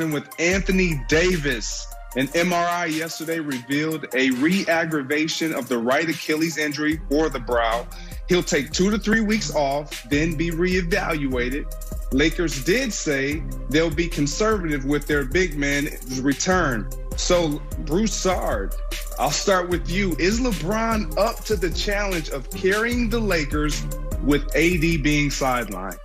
with Anthony Davis. An MRI yesterday revealed a re-aggravation of the right Achilles injury for the brow. He'll take 2 to 3 weeks off, then be reevaluated. Lakers did say they'll be conservative with their big man's return. So, Broussard, I'll start with you. Is LeBron up to the challenge of carrying the Lakers with AD being sidelined?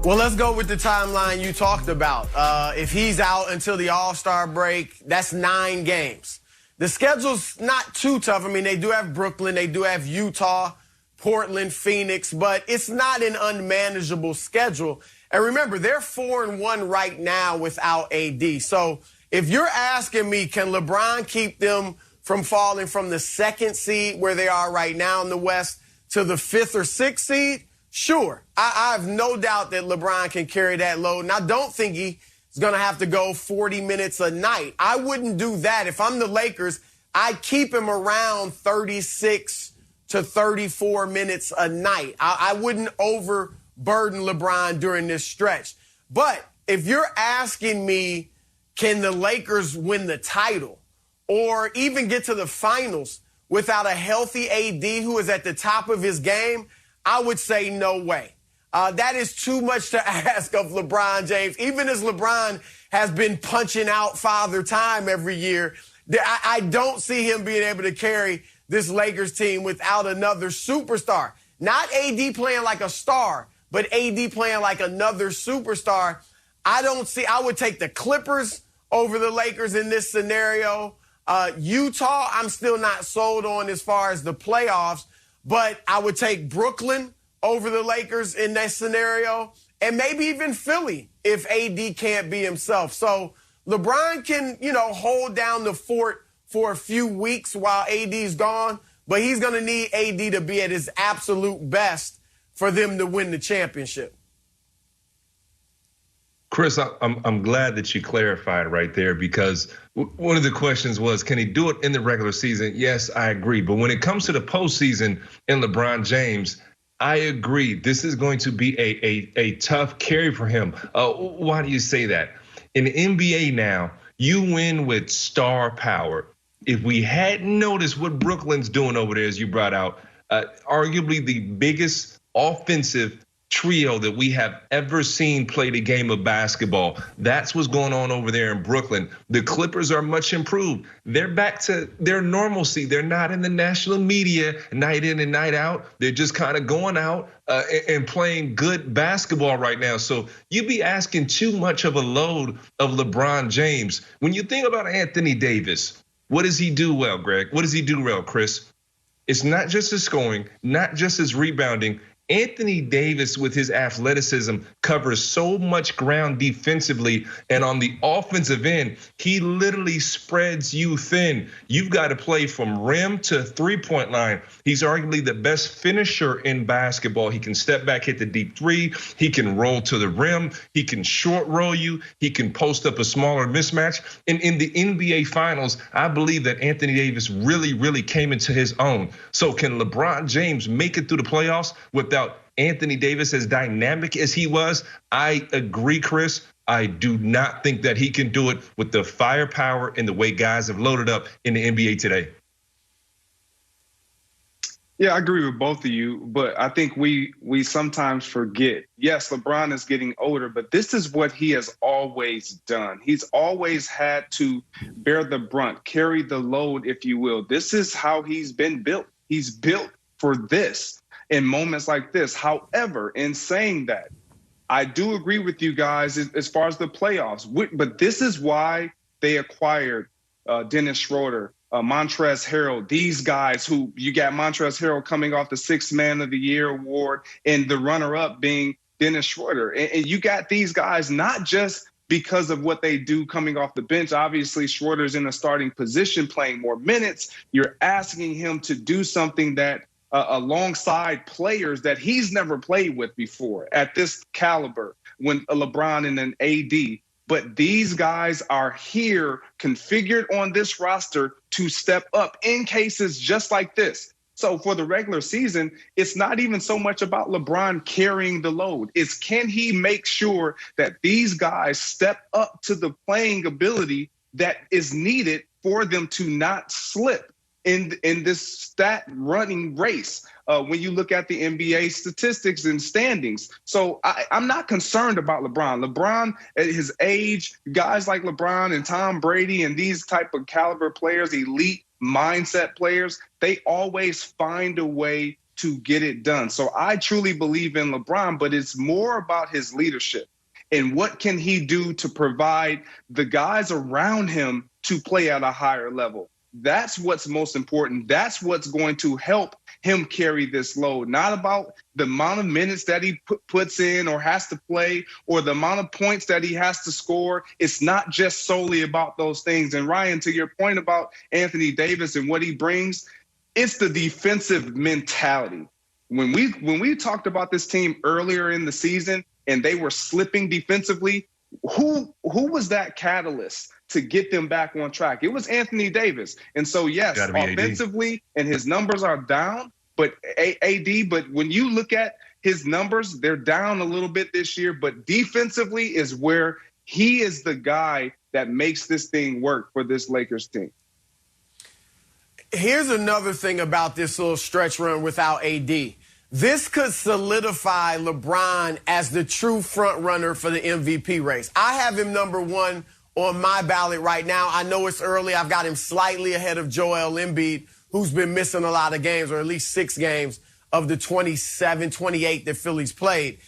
Well, let's go with the timeline you talked about. If he's out until the All-Star break, that's 9 games. The schedule's not too tough. I mean, they do have Brooklyn, they do have Utah, Portland, Phoenix, but it's not an unmanageable schedule. And remember, they're 4-1 right now without AD. So if you're asking me, can LeBron keep them from falling from the 2nd seed where they are right now in the West to the 5th or 6th seed? Sure. I have no doubt that LeBron can carry that load. And I don't think he's going to have to go 40 minutes a night. I wouldn't do that. If I'm the Lakers, I'd keep him around 36 to 34 minutes a night. I wouldn't overburden LeBron during this stretch. But if you're asking me, can the Lakers win the title or even get to the finals without a healthy AD who is at the top of his game? I would say no way. That is too much to ask of LeBron James. Even as LeBron has been punching out Father Time every year, I don't see him being able to carry this Lakers team without another superstar. Not AD playing like a star, but AD playing like another superstar. I would take the Clippers over the Lakers in this scenario. Utah, I'm still not sold on as far as the playoffs. But I would take Brooklyn over the Lakers in that scenario, and maybe even Philly if AD can't be himself. So LeBron can, hold down the fort for a few weeks while AD's gone, but he's going to need AD to be at his absolute best for them to win the championship. Chris, I'm glad that you clarified right there, because one of the questions was, can he do it in the regular season? Yes, I agree. But when it comes to the postseason and LeBron James, I agree. This is going to be a tough carry for him. Why do you say that? In the NBA now, you win with star power. If we hadn't noticed what Brooklyn's doing over there, as you brought out, arguably the biggest offensive trio that we have ever seen play the game of basketball. That's what's going on over there in Brooklyn. The Clippers are much improved. They're back to their normalcy. They're not in the national media night in and night out. They're just kind of going out and playing good basketball right now. So you'd be asking too much of a load of LeBron James. When you think about Anthony Davis, what does he do well, Greg? What does he do well, Chris? It's not just his scoring, not just his rebounding. Anthony Davis, with his athleticism, covers so much ground defensively, and on the offensive end, he literally spreads you thin. You've got to play from rim to 3-point line. He's arguably the best finisher in basketball. He can step back, hit the deep 3. He can roll to the rim. He can short roll you. He can post up a smaller mismatch. And in the NBA Finals, I believe that Anthony Davis really came into his own. So can LeBron James make it through the playoffs without Anthony Davis as dynamic as he was? I agree, Chris. I do not think that he can do it with the firepower and the way guys have loaded up in the NBA today. Yeah, I agree with both of you, but I think we sometimes forget. Yes, LeBron is getting older, but this is what he has always done. He's always had to bear the brunt, carry the load, if you will. This is how he's been built. He's built for this in moments like this. However, in saying that, I do agree with you guys as far as the playoffs, but this is why they acquired Dennis Schroeder, Montrezl Harrell, these guys who you got Montrezl Harrell coming off the 6th Man of the Year award and the runner-up being Dennis Schroeder. And you got these guys not just because of what they do coming off the bench. Obviously, Schroeder's in a starting position, playing more minutes. You're asking him to do something that alongside players that he's never played with before at this caliber, when LeBron and an AD. But these guys are here configured on this roster to step up in cases just like this. So for the regular season, it's not even so much about LeBron carrying the load. It's can he make sure that these guys step up to the playing ability that is needed for them to not slip in this stat running race when you look at the NBA statistics and standings. So I'm not concerned about LeBron. LeBron, at his age, guys like LeBron and Tom Brady and these type of caliber players, elite mindset players, they always find a way to get it done. So I truly believe in LeBron, but it's more about his leadership and what can he do to provide the guys around him to play at a higher level. That's what's most important. That's what's going to help him carry this load, not about the amount of minutes that he puts in or has to play or the amount of points that he has to score. It's not just solely about those things. And Ryan, to your point about Anthony Davis and what he brings, it's the defensive mentality. When we talked about this team earlier in the season and they were slipping defensively, who was that catalyst to get them back on track? It was Anthony Davis. And so, yes, offensively, and his numbers are down, but AD, but when you look at his numbers, they're down a little bit this year, but defensively is where he is the guy that makes this thing work for this Lakers team. Here's another thing about this little stretch run without AD. This could solidify LeBron as the true front runner for the MVP race. I have him number one on my ballot right now. I know it's early. I've got him slightly ahead of Joel Embiid, who's been missing a lot of games, or at least 6 games of the 27, 28 that Philly's played.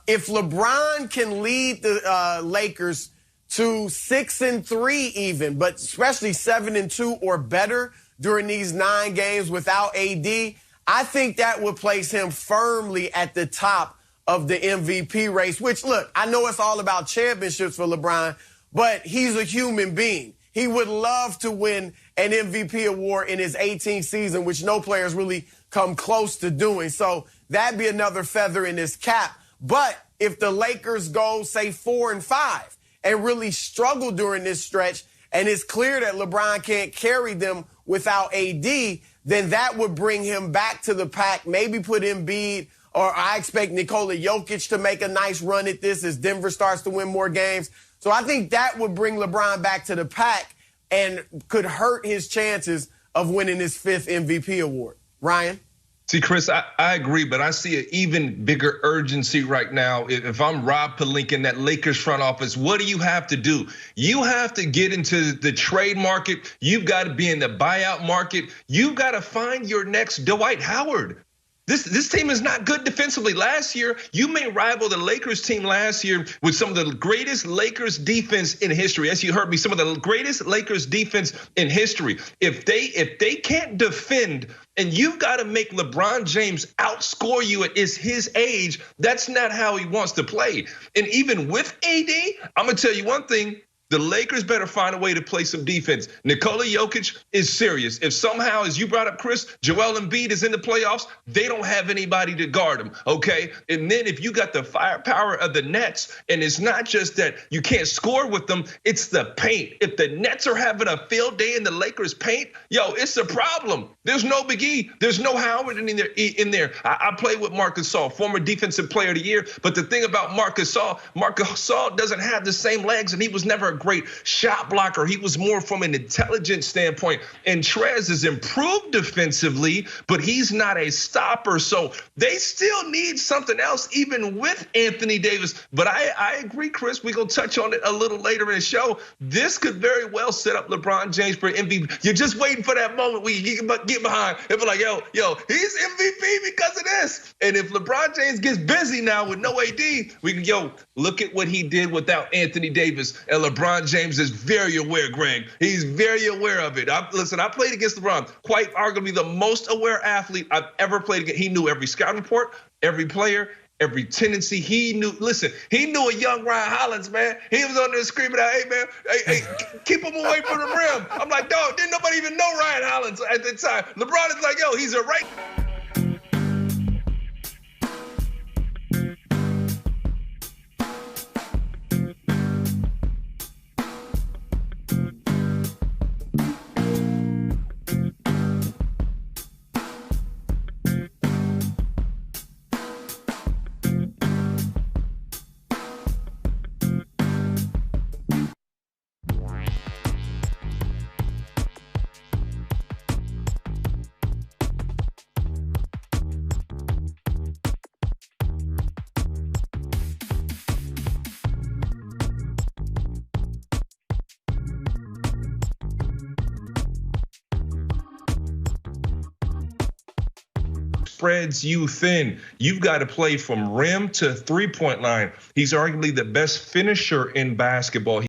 If LeBron can lead the Lakers to 6-3 even, but especially 7-2 or better during these 9 games without AD, I think that would place him firmly at the top of the MVP race, which, look, I know it's all about championships for LeBron, but he's a human being. He would love to win an MVP award in his 18th season, which no players really come close to doing. So that'd be another feather in his cap. But if the Lakers go, say, 4-5 and really struggle during this stretch, and it's clear that LeBron can't carry them without AD, then that would bring him back to the pack, maybe put Embiid, or I expect Nikola Jokic to make a nice run at this as Denver starts to win more games. So I think that would bring LeBron back to the pack and could hurt his chances of winning his 5th MVP award. Ryan? See, Chris, I agree, but I see an even bigger urgency right now. If I'm Rob Pelinka in that Lakers front office, what do you have to do? You have to get into the trade market. You've got to be in the buyout market. You've got to find your next Dwight Howard. This team is not good defensively. Last year, you may rival the Lakers team last year with some of the greatest Lakers defense in history. As you heard me, some of the greatest Lakers defense in history. If they can't defend, and you've got to make LeBron James outscore you at his age, that's not how he wants to play. And even with AD, I'm gonna tell you one thing. The Lakers better find a way to play some defense. Nikola Jokic is serious. If somehow, as you brought up, Chris, Joel Embiid is in the playoffs, they don't have anybody to guard him, okay? And then if you got the firepower of the Nets, and it's not just that you can't score with them, it's the paint. If the Nets are having a field day in the Lakers paint, it's a problem. There's no Big E. There's no Howard in there. I played with Marc Gasol, former defensive player of the year. But the thing about Marc Gasol doesn't have the same legs, and he was never a great shot blocker. He was more from an intelligence standpoint. And Trez is improved defensively, but he's not a stopper. So they still need something else, even with Anthony Davis. But I agree, Chris. We're going to touch on it a little later in the show. This could very well set up LeBron James for MVP. You're just waiting for that moment where you get behind and be like, yo, he's MVP because of this. And if LeBron James gets busy now with no AD, we can, look at what he did without Anthony Davis. And LeBron James is very aware, Greg. He's very aware of it. I played against LeBron, quite arguably the most aware athlete I've ever played against. He knew every scouting report, every player, every tendency. He knew a young Ryan Hollins, man. He was on there screaming out, hey, man, hey, keep him away from the rim. I'm like, dog, didn't nobody even know Ryan Hollins at the time. LeBron is like, he's a right. spreads you thin. You've got to play from rim to 3-point line. He's arguably the best finisher in basketball.